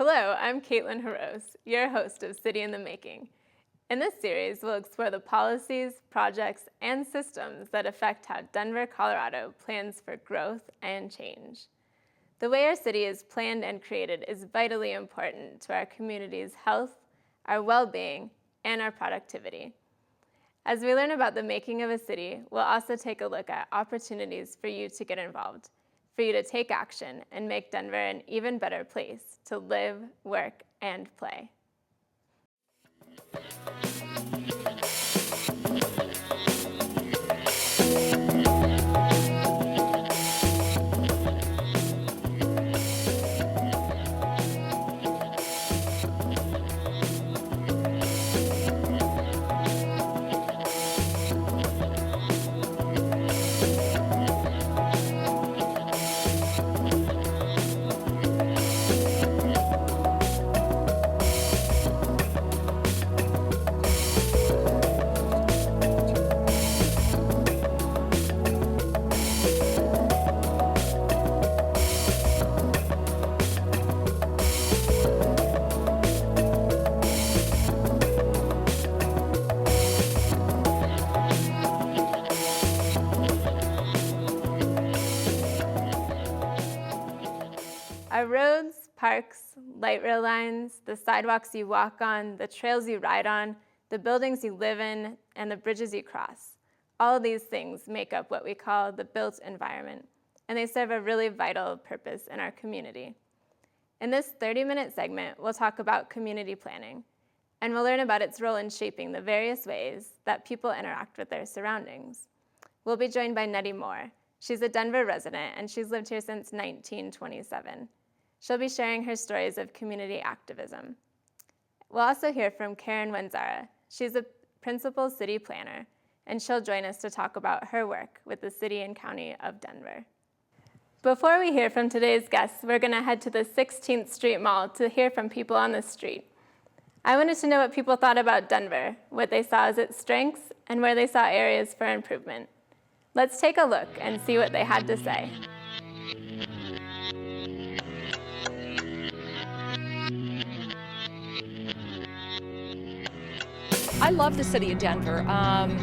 Hello, I'm Caitlin Harose, your host of City in the Making. In this series, we'll explore the policies, projects, and systems that affect how Denver, Colorado plans for growth and change. The way our city is planned and created is vitally important to our community's health, our well-being, and our productivity. As we learn about the making of a city, we'll also take a look at opportunities for you to get involved, for you to take action and make Denver an even better place to live, work, and play. Our roads, parks, light rail lines, the sidewalks you walk on, the trails you ride on, the buildings you live in, and the bridges you cross. All of these things make up what we call the built environment, and they serve a really vital purpose in our community. In this 30-minute segment, we'll talk about community planning, and we'll learn about its role in shaping the various ways that people interact with their surroundings. We'll be joined by Nettie Moore. She's a Denver resident, and she's lived here since 1927. She'll be sharing her stories of community activism. We'll also hear from Karen Wenzara. She's a principal city planner, and she'll join us to talk about her work with the City and County of Denver. Before we hear from today's guests, we're going to head to the 16th Street Mall to hear from people on the street. I wanted to know what people thought about Denver, what they saw as its strengths, and where they saw areas for improvement. Let's take a look and see what they had to say. I love the city of Denver.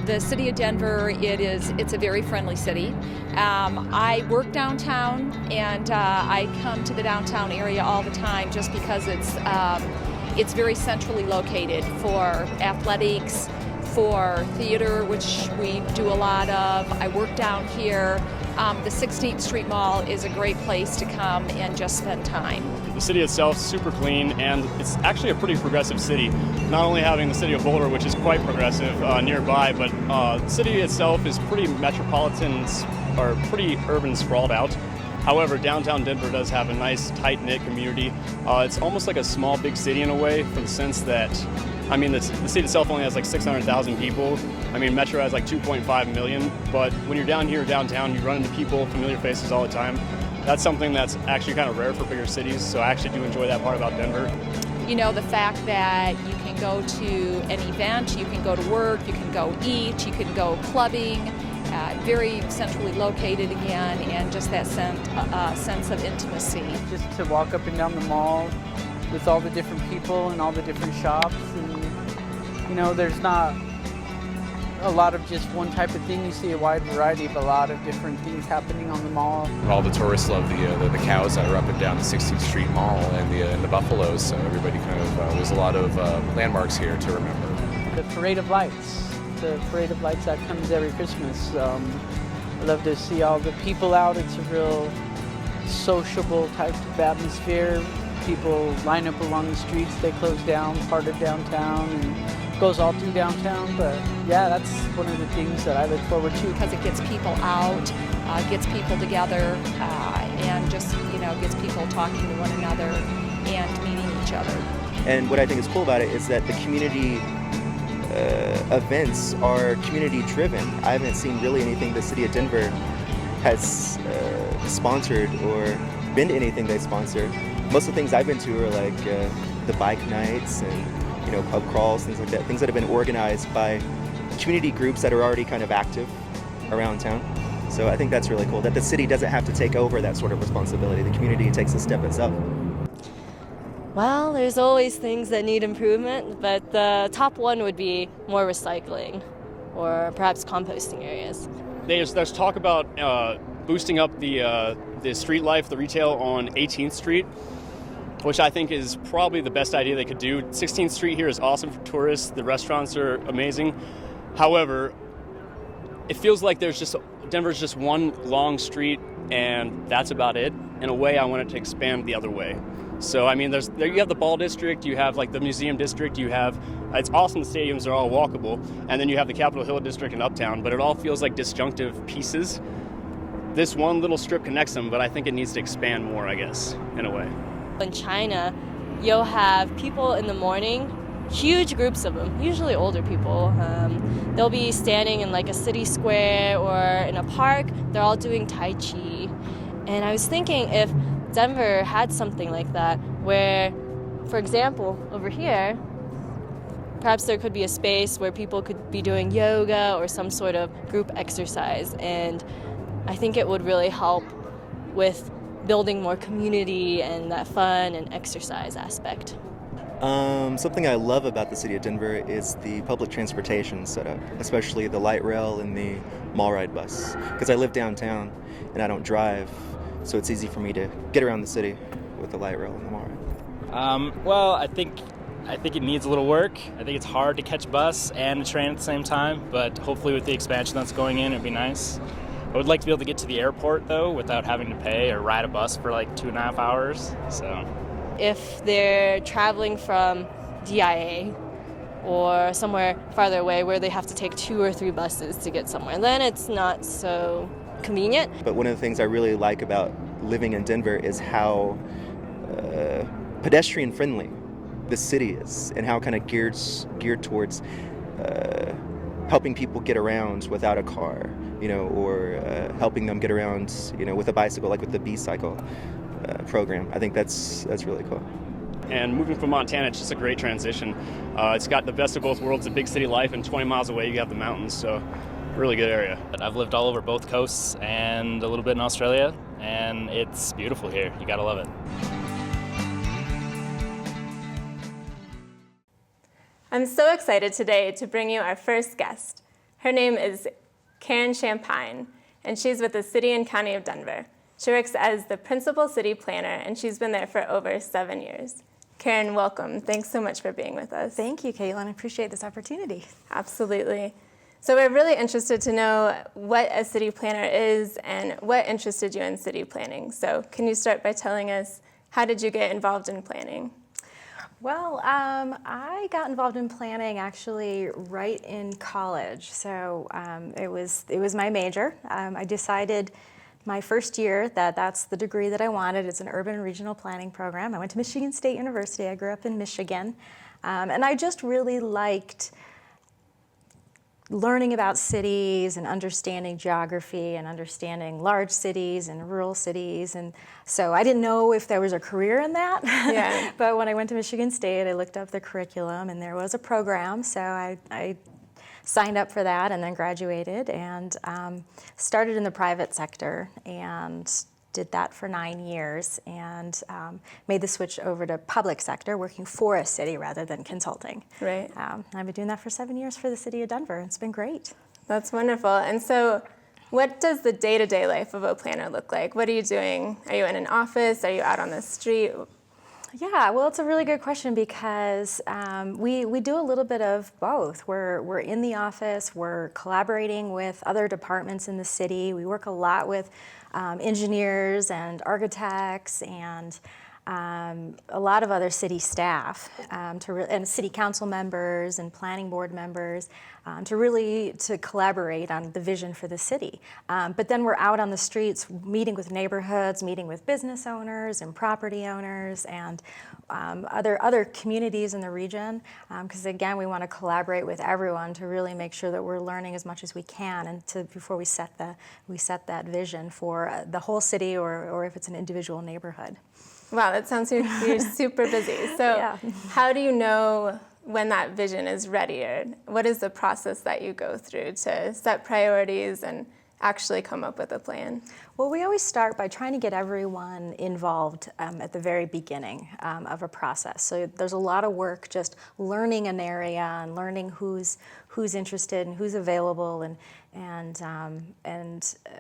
The city of Denver, it's a very friendly city. I work downtown, and I come to the downtown area all the time just because it's very centrally located for athletics, for theater, which we do a lot of. I work down here. The 16th Street Mall is a great place to come and just spend time. The city itself is super clean, and it's actually a pretty progressive city. Not only having the city of Boulder, which is quite progressive nearby, but the city itself is pretty metropolitan or pretty urban sprawled out. However, downtown Denver does have a nice tight-knit community. It's almost like a small big city in a way, for the sense that the city itself only has like 600,000 people. Metro has like 2.5 million, but when you're down here downtown, you run into people, familiar faces all the time. That's something that's actually kind of rare for bigger cities, so I actually do enjoy that part about Denver. You know, the fact that you can go to an event, you can go to work, you can go eat, you can go clubbing, very centrally located again, and just that sense of intimacy. Just to walk up and down the mall with all the different people and all the different shops, and there's not a lot of just one type of thing. You see a wide variety of a lot of different things happening on the mall. All the tourists love the cows that are up and down the 16th Street Mall and the buffaloes, so everybody there's a lot of landmarks here to remember. The parade of lights that comes every Christmas. I love to see all the people out. It's a real sociable type of atmosphere. People line up along the streets. They close down part of downtown and goes all through downtown. But yeah, that's one of the things that I look forward to. Because it gets people out, gets people together, and just, gets people talking to one another and meeting each other. And what I think is cool about it is that the community events are community driven. I haven't seen really anything the city of Denver has sponsored or been to anything they sponsored. Most of the things I've been to are like the bike nights and pub crawls, things like that, things that have been organized by community groups that are already kind of active around town. So I think that's really cool, that the city doesn't have to take over that sort of responsibility. The community takes a step itself. Well, there's always things that need improvement, but the top one would be more recycling or perhaps composting areas. There's talk about boosting up the street life, the retail on 18th Street, which I think is probably the best idea they could do. 16th Street here is awesome for tourists. The restaurants are amazing. However, it feels like Denver's just one long street, and that's about it. In a way, I want it to expand the other way. So, I mean, you have the Ball District, you have like the Museum District, it's awesome the stadiums are all walkable, and then you have the Capitol Hill District and Uptown, but it all feels like disjunctive pieces. This one little strip connects them, but I think it needs to expand more, I guess, in a way. In China, you'll have people in the morning, huge groups of them, usually older people. They'll be standing in like a city square or in a park. They're all doing Tai Chi. And I was thinking if Denver had something like that where, for example, over here, perhaps there could be a space where people could be doing yoga or some sort of group exercise. And I think it would really help with building more community and that fun and exercise aspect. Something I love about the city of Denver is the public transportation setup, especially the light rail and the mall ride bus. Because I live downtown and I don't drive, so it's easy for me to get around the city with the light rail and the mall ride. Well, I think it needs a little work. I think it's hard to catch a bus and a train at the same time, but hopefully with the expansion that's going in, it'd be nice. I would like to be able to get to the airport, though, without having to pay or ride a bus for like 2.5 hours, so. If they're traveling from DIA or somewhere farther away where they have to take 2 or 3 buses to get somewhere, then it's not so convenient. But one of the things I really like about living in Denver is how pedestrian friendly the city is, and how kind of geared towards helping people get around without a car, or helping them get around, with a bicycle, like with the B-cycle program. I think that's really cool. And moving from Montana, it's just a great transition. It's got the best of both worlds, a big city life, and 20 miles away you have the mountains, so really good area. I've lived all over both coasts and a little bit in Australia, and it's beautiful here. You gotta love it. I'm so excited today to bring you our first guest. Her name is Karen Champagne, and she's with the City and County of Denver. She works as the principal city planner, and she's been there for over 7 years. Karen, welcome. Thanks so much for being with us. Thank you, Caitlin. I appreciate this opportunity. Absolutely. So we're really interested to know what a city planner is and what interested you in city planning. So can you start by telling us, how did you get involved in planning? Well, I got involved in planning actually right in college. So it was my major. I decided my first year that that's the degree that I wanted. It's an urban and regional planning program. I went to Michigan State University. I grew up in Michigan. And I just really liked learning about cities and understanding geography and understanding large cities and rural cities. And so I didn't know if there was a career in that. Yeah. But when I went to Michigan State, I looked up the curriculum and there was a program. So I signed up for that and then graduated and started in the private sector and did that for 9 years and made the switch over to public sector, working for a city rather than consulting. Right. I've been doing that for 7 years for the city of Denver. It's been great. That's wonderful. And so what does the day-to-day life of a planner look like? What are you doing? Are you in an office? Are you out on the street? Yeah, well, it's a really good question because we do a little bit of both. We're in the office, we're collaborating with other departments in the city. We work a lot with engineers and architects and a lot of other city staff and city council members and planning board members to collaborate on the vision for the city. But then we're out on the streets meeting with neighborhoods, meeting with business owners and property owners and other communities in the region. Because again, we want to collaborate with everyone to really make sure that we're learning as much as we can and before we set that vision for the whole city or if it's an individual neighborhood. Wow, that sounds like you're super busy. So Yeah. How do you know when that vision is ready? Or what is the process that you go through to set priorities and actually come up with a plan? Well, we always start by trying to get everyone involved at the very beginning of a process. So there's a lot of work just learning an area and learning who's interested and who's available and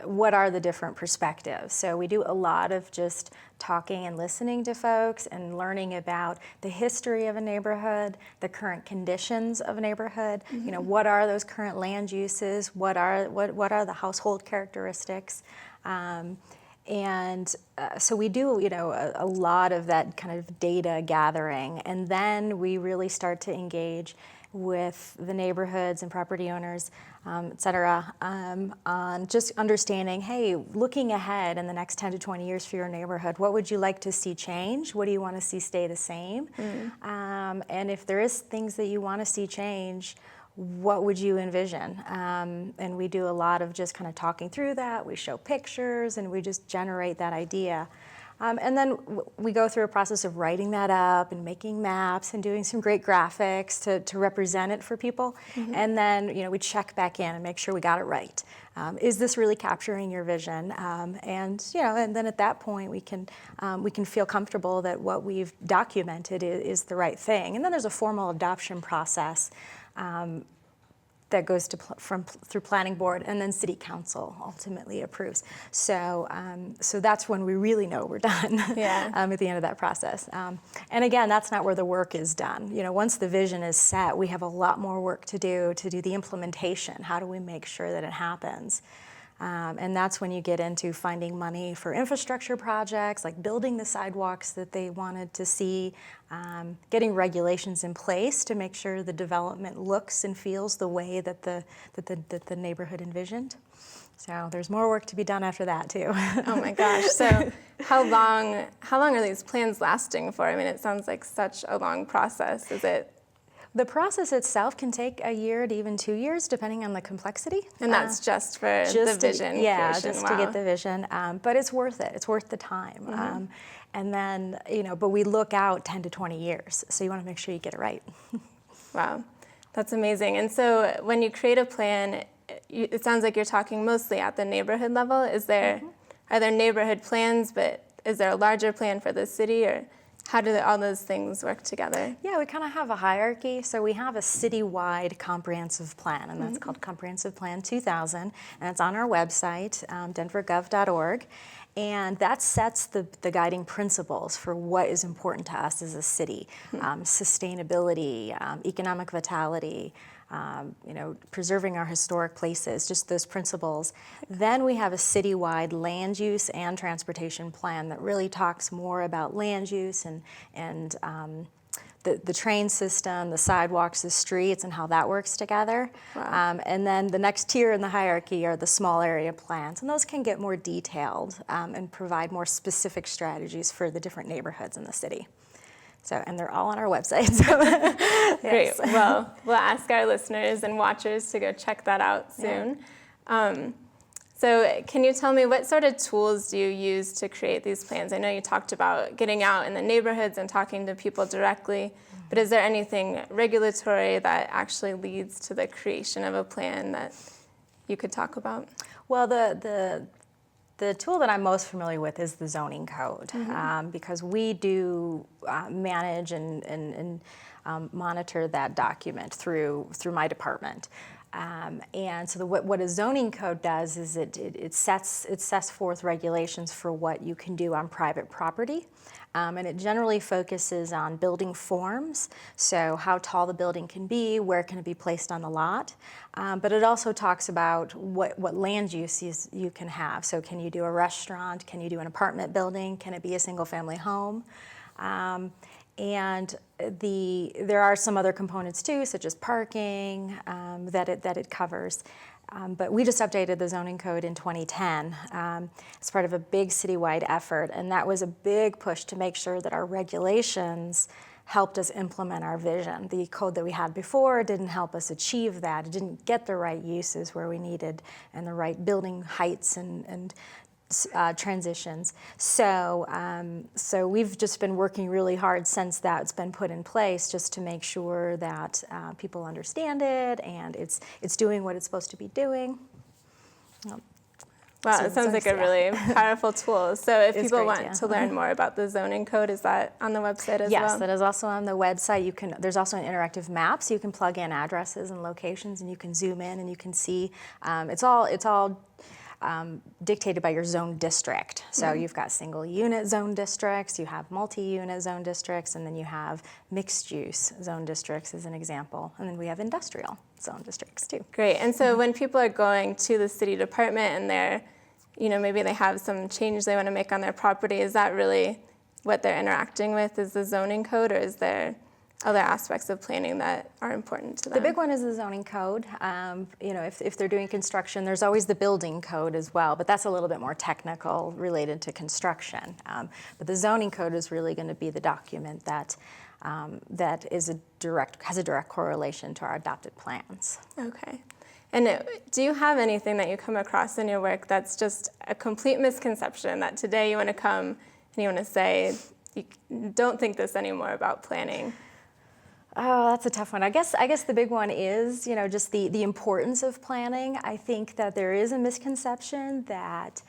what are the different perspectives. So we do a lot of just talking and listening to folks and learning about the history of a neighborhood, the current conditions of a neighborhood. You know, what are those current land uses? What are the household characteristics? So we do, you know, a lot of that kind of data gathering, and then we really start to engage with the neighborhoods and property owners, et cetera, on just understanding, hey, looking ahead in the next 10 to 20 years for your neighborhood, what would you like to see change? What do you want to see stay the same? And if there is things that you want to see change, what would you envision? And we do a lot of just kind of talking through that. We show pictures and we just generate that idea. And then we go through a process of writing that up and making maps and doing some great graphics to represent it for people. And then, you know, we check back in and make sure we got it right. Is this really capturing your vision? And you know, and then at that point we can feel comfortable that what we've documented is the right thing. And then there's a formal adoption process that goes to through planning board, and then city council ultimately approves. So that's when we really know we're done. Yeah. At the end of that process. And again, that's not where the work is done. You know, once the vision is set, we have a lot more work to do the implementation. How do we make sure that it happens? And that's when you get into finding money for infrastructure projects, like building the sidewalks that they wanted to see, getting regulations in place to make sure the development looks and feels the way that the neighborhood envisioned. So there's more work to be done after that too. Oh my gosh. So how long are these plans lasting for? I mean, it sounds like such a long process. Is it? The process itself can take a year to even 2 years, depending on the complexity. And that's just for the vision Yeah, creation. just Wow. to get the vision. But it's worth it. It's worth the time. And then, you know, but we look out 10 to 20 years. So you want to make sure you get it right. Wow, that's amazing. And so when you create a plan, it sounds like you're talking mostly at the neighborhood level. Are there neighborhood plans, but is there a larger plan for the city, or how do all those things work together? Yeah, we kind of have a hierarchy. So we have a citywide comprehensive plan, and that's called Comprehensive Plan 2000, and it's on our website, denvergov.org. And that sets the guiding principles for what is important to us as a city. Sustainability, economic vitality, you know, preserving our historic places, just those principles. Then we have a citywide land use and transportation plan that really talks more about land use and the train system, the sidewalks, the streets, and how that works together. Wow. And then the next tier in the hierarchy are the small area plans, and those can get more detailed and provide more specific strategies for the different neighborhoods in the city. So, and they're all on our website. So. Great. Yes. Well, we'll ask our listeners and watchers to go check that out soon. Yeah. So can you tell me what sort of tools do you use to create these plans? I know you talked about getting out in the neighborhoods and talking to people directly, but is there anything regulatory that actually leads to the creation of a plan that you could talk about? Well, the tool that I'm most familiar with is the zoning code, because we do manage and monitor that document through my department. And so what a zoning code does is it sets forth regulations for what you can do on private property. And it generally focuses on building forms, so how tall the building can be, where can it be placed on the lot. But it also talks about what land uses you can have. So can you do a restaurant? Can you do an apartment building? Can it be a single-family home? And there are some other components too, such as parking, that it covers. But we just updated the zoning code in 2010 as part of a big citywide effort, and that was a big push to make sure that our regulations helped us implement our vision. The code that we had before didn't help us achieve that. It didn't get the right uses where we needed and the right building heights and transitions. So we've just been working really hard since that's been put in place, just to make sure that people understand it and it's doing what it's supposed to be doing. Wow, it sounds like a really powerful tool. So if It's people great, want yeah. to learn more about the zoning code, is that on the website as well? Yes, that is also on the website. There's also an interactive map, so you can plug in addresses and locations, and you can zoom in and you can see. It's all dictated by your zone district. So you've got single unit zone districts, you have multi-unit zone districts, and then you have mixed use zone districts as an example. And then we have industrial zone districts too. Great. And so when people are going to the city department and they're, maybe they have some change they want to make on their property, is that really what they're interacting with, is the zoning code, or is there other aspects of planning that are important to them? The big one is the zoning code. If they're doing construction, there's always the building code as well, but that's a little bit more technical related to construction. But the zoning code is really going to be the document that has a direct correlation to our adopted plans. Okay. And do you have anything that you come across in your work that's just a complete misconception that today you want to come and you want to say, you don't think this anymore about planning? Oh, that's a tough one. I guess the big one is, just the importance of planning. I think that there is a misconception that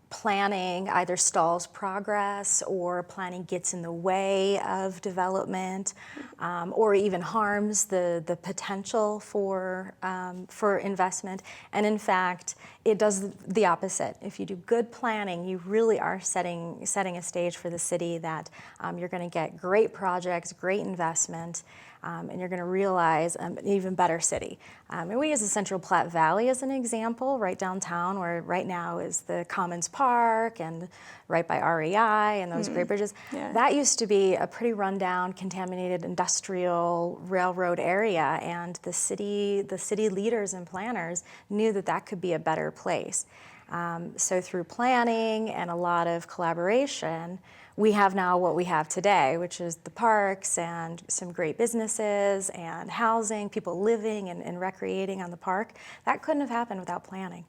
planning either stalls progress or planning gets in the way of development, or even harms the potential for investment. And in fact, it does the opposite. If you do good planning, you really are setting a stage for the city that you're going to get great projects, great investment, and you're going to realize an even better city. And we use the Central Platte Valley as an example, right downtown, where right now is the Commons Park and right by REI and those great bridges. Yeah. That used to be a pretty rundown, contaminated industrial railroad area, and the city leaders and planners knew that could be a better place. So through planning and a lot of collaboration, we have now what we have today, which is the parks and some great businesses and housing, people living and recreating on the park. That couldn't have happened without planning.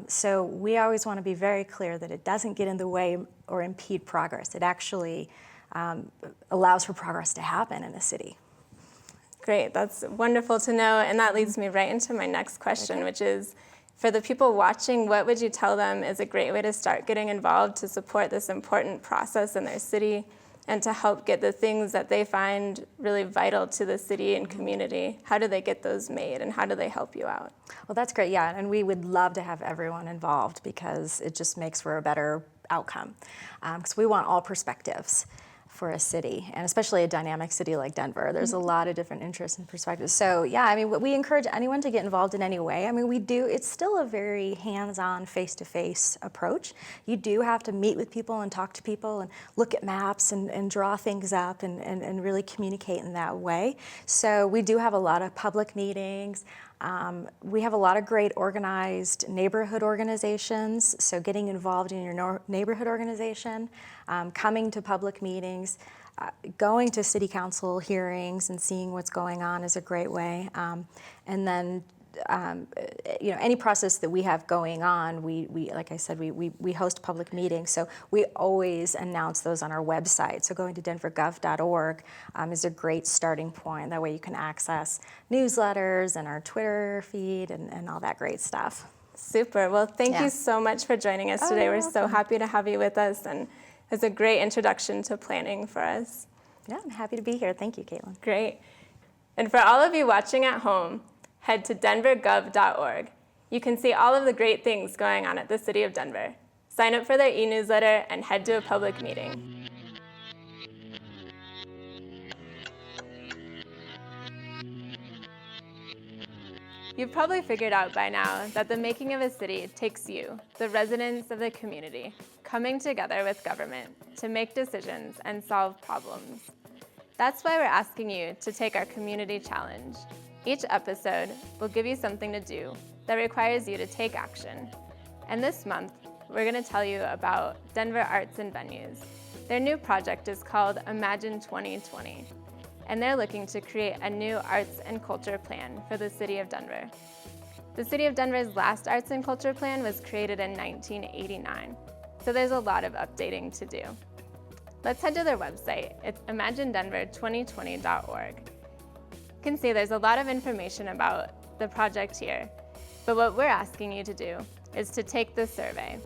So we always want to be very clear that it doesn't get in the way or impede progress. It actually allows for progress to happen in a city. Great, that's wonderful to know. And that leads me right into my next question, which is, for the people watching, what would you tell them is a great way to start getting involved to support this important process in their city and to help get the things that they find really vital to the city and community? How do they get those made, and how do they help you out? Well, that's great, yeah, and we would love to have everyone involved because it just makes for a better outcome. Because we want all perspectives for a city, and especially a dynamic city like Denver. There's a lot of different interests and perspectives. So yeah, we encourage anyone to get involved in any way. It's still a very hands-on, face-to-face approach. You do have to meet with people and talk to people and look at maps and draw things up and really communicate in that way. So we do have a lot of public meetings. We have a lot of great organized neighborhood organizations, so getting involved in your neighborhood organization, coming to public meetings, going to city council hearings and seeing what's going on is a great way. And then any process that we have going on, we like I said, we host public meetings, so we always announce those on our website. So going to denvergov.org is a great starting point. That way you can access newsletters and our Twitter feed and all that great stuff. Super. Well, thank you so much for joining us today. We're so happy to have you with us, and it was a great introduction to planning for us. Yeah, I'm happy to be here. Thank you, Caitlin. Great. And for all of you watching at home, head to denvergov.org. You can see all of the great things going on at the City of Denver. Sign up for their e-newsletter and head to a public meeting. You've probably figured out by now that the making of a city takes you, the residents of the community, coming together with government to make decisions and solve problems. That's why we're asking you to take our community challenge. Each episode will give you something to do that requires you to take action. And this month, we're going to tell you about Denver Arts and Venues. Their new project is called Imagine 2020, and they're looking to create a new arts and culture plan for the City of Denver. The City of Denver's last arts and culture plan was created in 1989, so there's a lot of updating to do. Let's head to their website. It's imaginedenver2020.org. You can see there's a lot of information about the project here, but what we're asking you to do is to take this survey.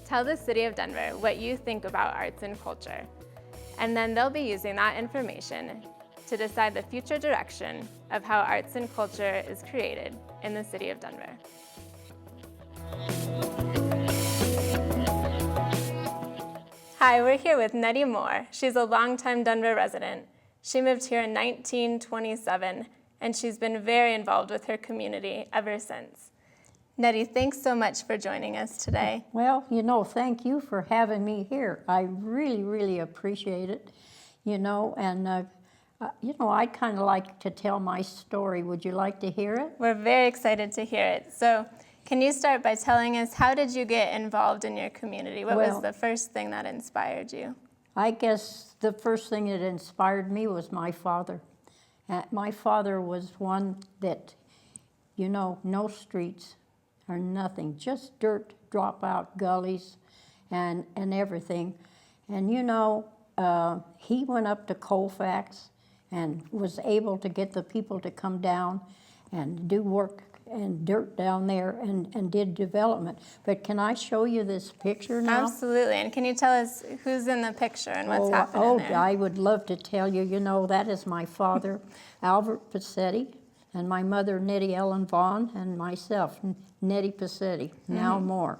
Tell the City of Denver what you think about arts and culture, and then they'll be using that information to decide the future direction of how arts and culture is created in the City of Denver. Hi, we're here with Nettie Moore. She's a longtime Denver resident. She moved here in 1927, and she's been very involved with her community ever since. Nettie, thanks so much for joining us today. Well, thank you for having me here. I really, really appreciate it, and, I'd kind of like to tell my story. Would you like to hear it? We're very excited to hear it. So can you start by telling us, how did you get involved in your community? What was the first thing that inspired you? I guess the first thing that inspired me was my father. My father was one that, no streets or nothing, just dirt, drop-out gullies and everything. And, he went up to Colfax and was able to get the people to come down and do work and dirt down there and did development. But can I show you this picture now? Absolutely. And can you tell us who's in the picture and what's happening there? I would love to tell you. That is my father, Albert Passetti, and my mother, Nettie Ellen Vaughn, and myself, Nettie Passetti, now more.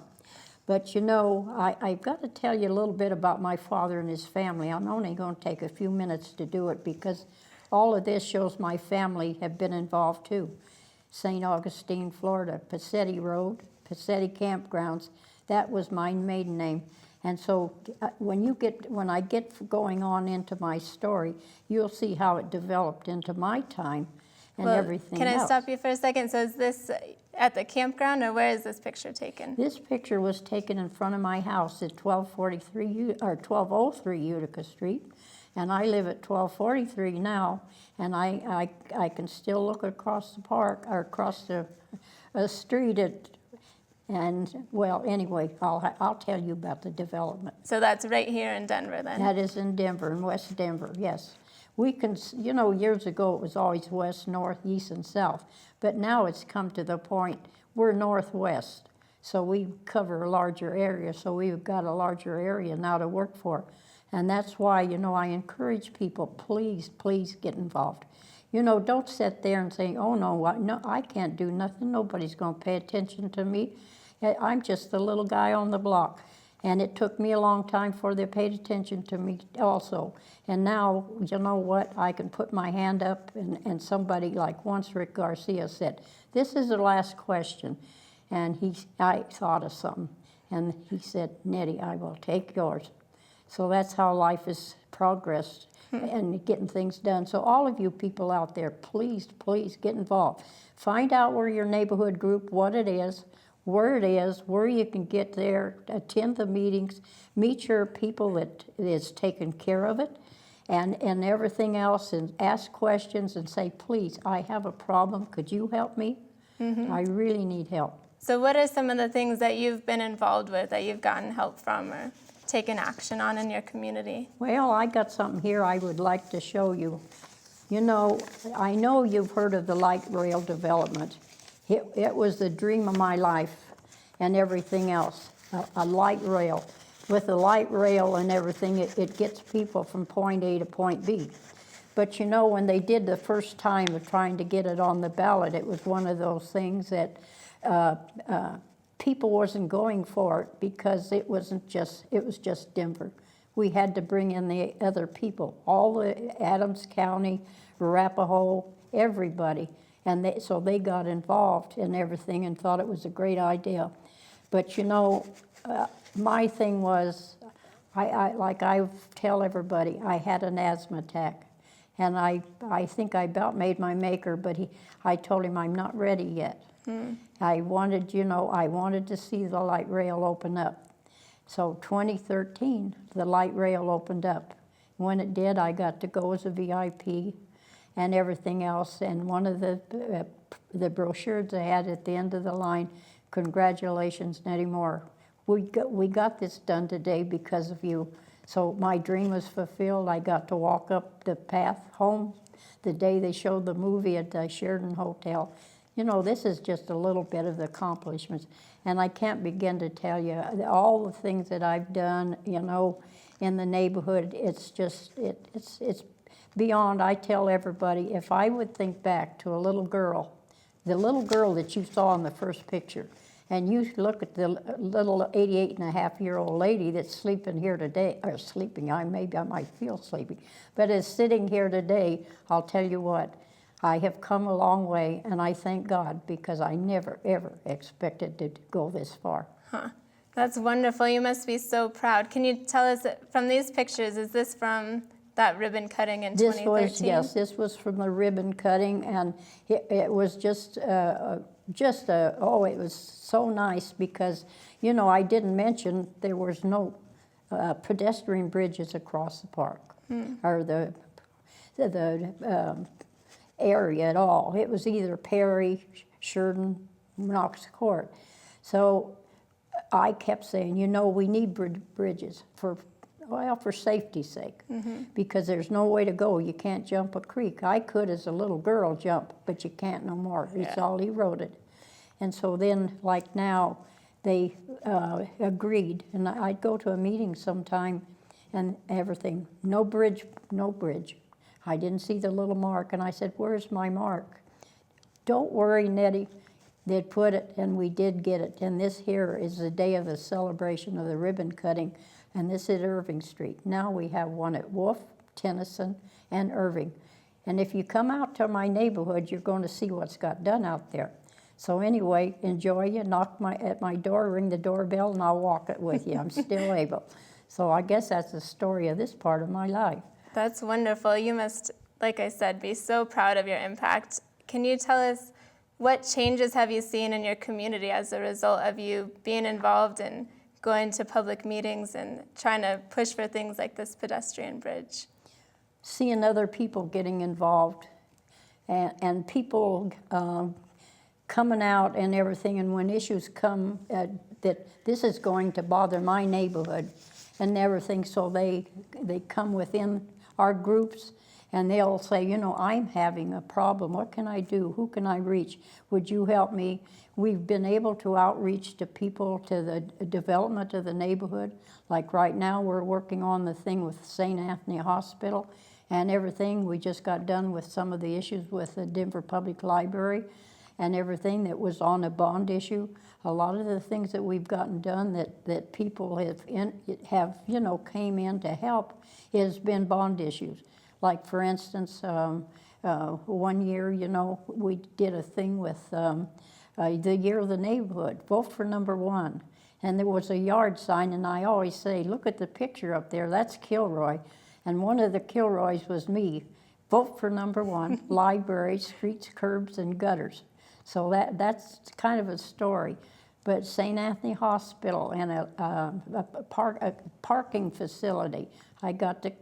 But I've got to tell you a little bit about my father and his family. I'm only going to take a few minutes to do it because all of this shows my family have been involved too. St. Augustine, Florida, Passetti Road, Passetti Campgrounds. That was my maiden name. And so when I get going on into my story, you'll see how it developed into my time and everything else. Can I stop you for a second? So is this at the campground, or where is this picture taken? This picture was taken in front of my house at 1203 Utica Street. And I live at 1243 now, and I can still look across the park, or across the street anyway, I'll tell you about the development. So that's right here in Denver then? That is in Denver, in West Denver, yes. We can, years ago it was always west, north, east, and south, but now it's come to the point we're northwest, so we cover a larger area, so we've got a larger area now to work for. And that's why, I encourage people, please, please get involved. Don't sit there and say, oh, no, I can't do nothing. Nobody's going to pay attention to me. I'm just the little guy on the block. And it took me a long time before they paid attention to me also. And now, you know what? I can put my hand up, and somebody, like once Rick Garcia said, this is the last question. And I thought of something. And he said, Nettie, I will take yours. So that's how life has progressed and getting things done. So all of you people out there, please, please get involved. Find out where your neighborhood group, what it is, where you can get there, attend the meetings, meet your people that is taking care of it, and everything else, and ask questions and say, please, I have a problem. Could you help me? I really need help. So what are some of the things that you've been involved with that you've gotten help from or taken action on in your community? Well, I got something here I would like to show you. I know you've heard of the light rail development. It was the dream of my life and everything else, a light rail. With the light rail and everything, it gets people from point A to point B. But when they did the first time of trying to get it on the ballot, it was one of those things that people wasn't going for it because it was just Denver. We had to bring in the other people, all the Adams County, Arapahoe, everybody. And so they got involved in everything and thought it was a great idea. But my thing was, like I tell everybody, I had an asthma attack. And I think I about made my maker, but I told him I'm not ready yet. I wanted to see the light rail open up. So 2013, the light rail opened up. When it did, I got to go as a VIP and everything else. And one of the brochures I had at the end of the line, congratulations, Nettie Moore. We got this done today because of you. So my dream was fulfilled. I got to walk up the path home the day they showed the movie at the Sheridan Hotel. You know, this is just a little bit of the accomplishments. And I can't begin to tell you all the things that I've done, you know, in the neighborhood. It's just, it's beyond. I tell everybody, if I would think back to a little girl, the little girl that you saw in the first picture, and you look at the little 88-and-a-half-year-old lady that's sleeping here today, or sleeping, maybe I might feel sleepy, but is sitting here today, I'll tell you what, I have come a long way, and I thank God, because I never, ever expected to go this far. Huh. That's wonderful. You must be so proud. Can you tell us from these pictures, is this from that ribbon cutting in 2013? Yes, this was from the ribbon cutting, and it was it was so nice because, you know, I didn't mention there was no pedestrian bridges across the park or the area at all. It was either Perry, Sheridan, Knox Court. So I kept saying, you know, we need bridges for safety's sake, because there's no way to go. You can't jump a creek. I could as a little girl jump, but you can't no more. It's all eroded. And so then, like now, they agreed, and I'd go to a meeting sometime and everything, no bridge, no bridge. I didn't see the little mark, and I said, where's my mark? Don't worry, Nettie. They'd put it, and we did get it. And this here is the day of the celebration of the ribbon cutting, and this is Irving Street. Now we have one at Wolf, Tennyson, and Irving. And if you come out to my neighborhood, you're going to see what's got done out there. So anyway, enjoy you. Knock at my door, ring the doorbell, and I'll walk it with you. I'm still able. So I guess that's the story of this part of my life. That's wonderful. You must, like I said, be so proud of your impact. Can you tell us what changes have you seen in your community as a result of you being involved in going to public meetings and trying to push for things like this pedestrian bridge? Seeing other people getting involved and people coming out and everything, and when issues come that this is going to bother my neighborhood and everything, so they come within our groups and they'll say, you know, I'm having a problem. What can I do? Who can I reach? Would you help me? We've been able to outreach to people to the development of the neighborhood. Like right now, we're working on the thing with St. Anthony Hospital and everything. We just got done with some of the issues with the Denver Public Library and everything that was on a bond issue. A lot of the things that we've gotten done that people have you know, came in to help has been bond issues. Like for instance, 1 year, you know, we did a thing with the year of the neighborhood, vote for number 1. And there was a yard sign, and I always say, look at the picture up there, that's Kilroy. And one of the Kilroys was me. Vote for number 1, library, streets, curbs, and gutters. So that's kind of a story. But St. Anthony Hospital and a parking facility, I got to,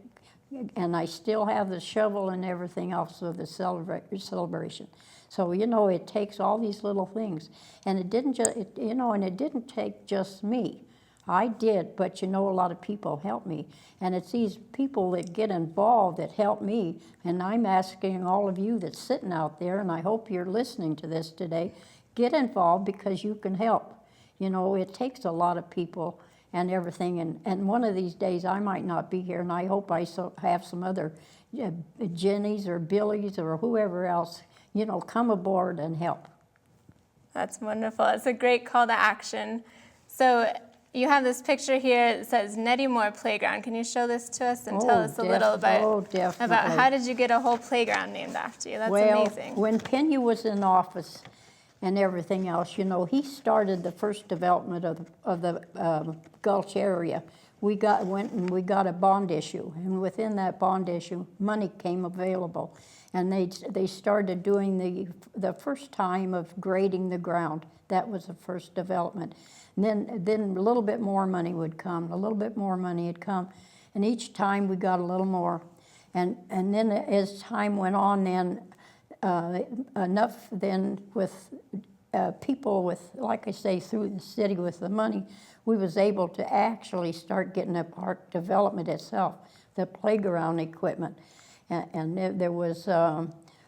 and I still have the shovel and everything else of the celebration. So, you know, it takes all these little things. And it didn't just, you know, and it didn't take just me. I did, but you know, a lot of people helped me. And it's these people that get involved that help me. And I'm asking all of you that's sitting out there, and I hope you're listening to this today, get involved because you can help. You know, it takes a lot of people and everything. And one of these days I might not be here, and I hope I have some other Jennies or Billies or whoever else, you know, come aboard and help. That's wonderful. It's a great call to action. So you have this picture here that says Nettie Moore Playground. Can you show this to us and tell us a little about how did you get a whole playground named after you? That's amazing. When Pena was in office and everything else, you know, he started the first development of the Gulch area. We went and we got a bond issue, and within that bond issue, money came available. And they started doing the first time of grading the ground. That was the first development. And then a little bit more money would come, a little bit more money had come. And each time we got a little more. And then as time went on, then enough then with people with, like I say, through the city with the money, we was able to actually start getting the park development itself, the playground equipment. And there was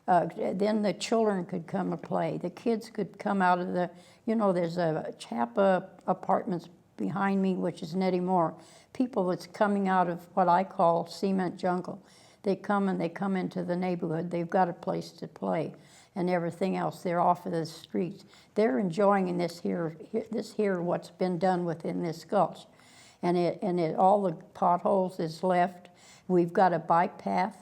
Then the children could come and play. The kids could come out of the, there's a Chapa apartments behind me, which is Nettie Moore. People that's coming out of what I call cement jungle. They come into the neighborhood. They've got a place to play and everything else. They're off of the streets. They're enjoying this here what's been done within this gulch. And all the potholes is left. We've got a bike path.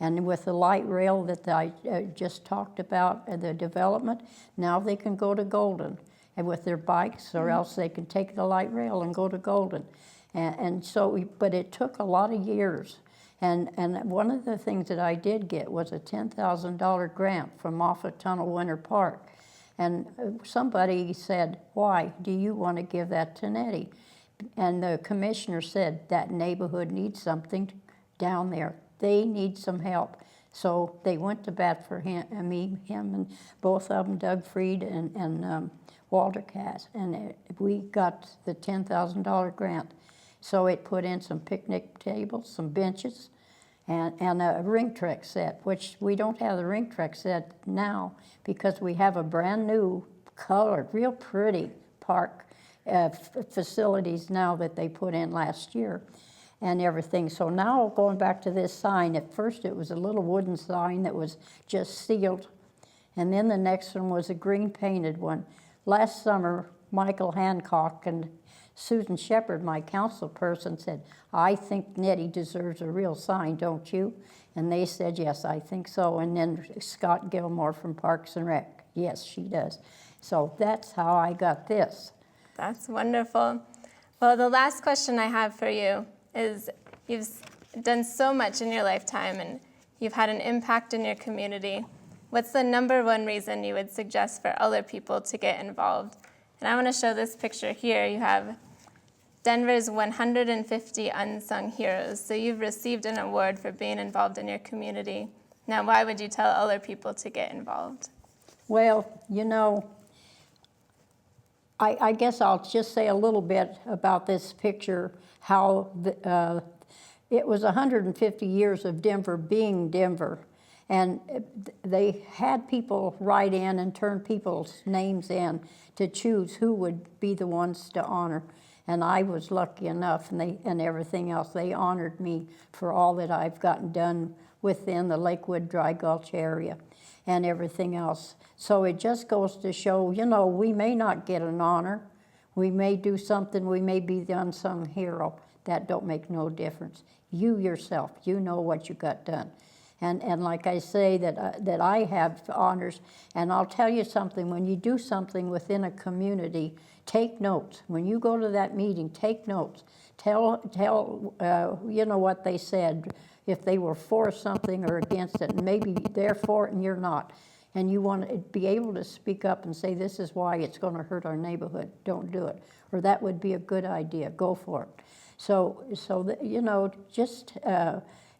And with the light rail that I just talked about, the development, now they can go to Golden and with their bikes, or else they can take the light rail and go to Golden. But it took a lot of years. And one of the things that I did get was a $10,000 grant from off of Tunnel Winter Park. And somebody said, why do you want to give that to Nettie? And the commissioner said, that neighborhood needs something down there. They need some help. So they went to bat for him and both of them, Doug Freed and Walter Cass. And we got the $10,000 grant. So it put in some picnic tables, some benches, and a ring track set, which we don't have the ring track set now because we have a brand new colored, real pretty park facilities now that they put in last year. And everything. So now going back to this sign, at first it was a little wooden sign that was just sealed. And then the next one was a green painted one. Last summer, Michael Hancock and Susan Shepard, my council person, said, I think Nettie deserves a real sign, don't you? And they said, yes, I think so. And then Scott Gilmore from Parks and Rec, yes, she does. So that's how I got this. That's wonderful. Well, the last question I have for you is you've done so much in your lifetime and you've had an impact in your community. What's the number one reason you would suggest for other people to get involved? And I want to show this picture here. You have Denver's 150 Unsung Heroes. So you've received an award for being involved in your community. Now, why would you tell other people to get involved? Well, I guess I'll just say a little bit about this picture, how it was 150 years of Denver being Denver. And they had people write in and turn people's names in to choose who would be the ones to honor. And I was lucky enough, and everything else. They honored me for all that I've gotten done within the Lakewood Dry Gulch area and everything else. So it just goes to show, we may not get an honor. We may do something, we may be the unsung hero. That don't make no difference. You yourself, you know what you got done. And like I say, that I have honors. And I'll tell you something, when you do something within a community, take notes. When you go to that meeting, take notes. Tell what they said, if they were for something or against it, and maybe they're for it and you're not. And you want to be able to speak up and say, this is why it's going to hurt our neighborhood. Don't do it. Or that would be a good idea. Go for it. So just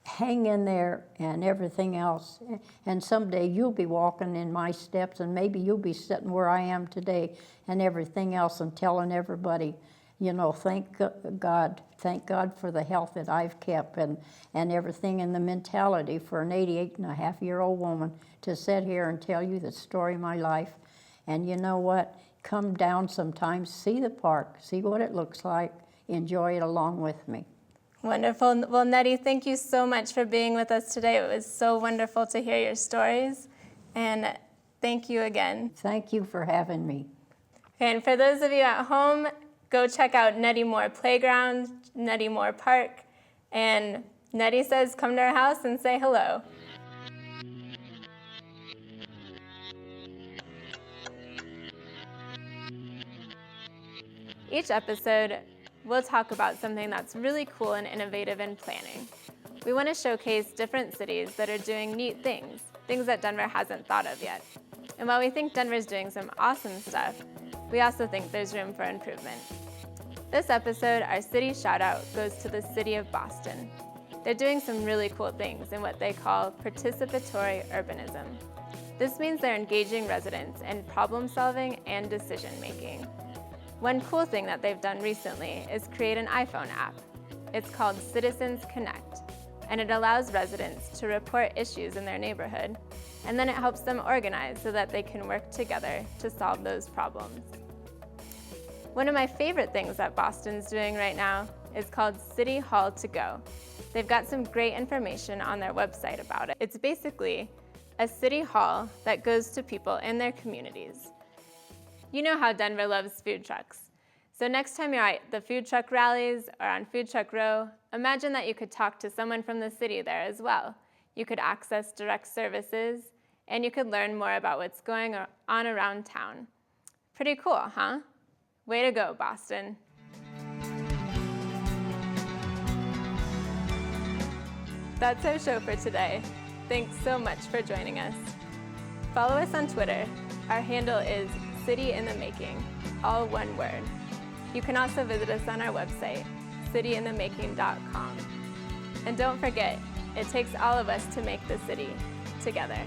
hang in there and everything else. And someday you'll be walking in my steps, and maybe you'll be sitting where I am today and everything else and telling everybody, thank God for the health that I've kept and everything, and the mentality for an 88-and-a-half-year-old woman to sit here and tell you the story of my life. And you know what? Come down sometimes, see the park, see what it looks like, enjoy it along with me. Wonderful. Well, Nettie, thank you so much for being with us today. It was so wonderful to hear your stories, and thank you again. Thank you for having me. Okay, and for those of you at home, go check out Nettie Moore Playground, Nettie Moore Park, and Nettie says come to our house and say hello. Each episode, we'll talk about something that's really cool and innovative in planning. We want to showcase different cities that are doing neat things that Denver hasn't thought of yet. And while we think Denver's doing some awesome stuff, we also think there's room for improvement. This episode, our city shout-out goes to the city of Boston. They're doing some really cool things in what they call participatory urbanism. This means they're engaging residents in problem-solving and decision-making. One cool thing that they've done recently is create an iPhone app. It's called Citizens Connect, and it allows residents to report issues in their neighborhood, and then it helps them organize so that they can work together to solve those problems. One of my favorite things that Boston's doing right now is called City Hall to Go. They've got some great information on their website about it. It's basically a city hall that goes to people in their communities. You know how Denver loves food trucks. So next time you're at the food truck rallies or on Food Truck Row, imagine that you could talk to someone from the city there as well. You could access direct services, and you could learn more about what's going on around town. Pretty cool, huh? Way to go, Boston. That's our show for today. Thanks so much for joining us. Follow us on Twitter. Our handle is City in the Making, all one word. You can also visit us on our website, cityinthemaking.com. And don't forget, it takes all of us to make the city together.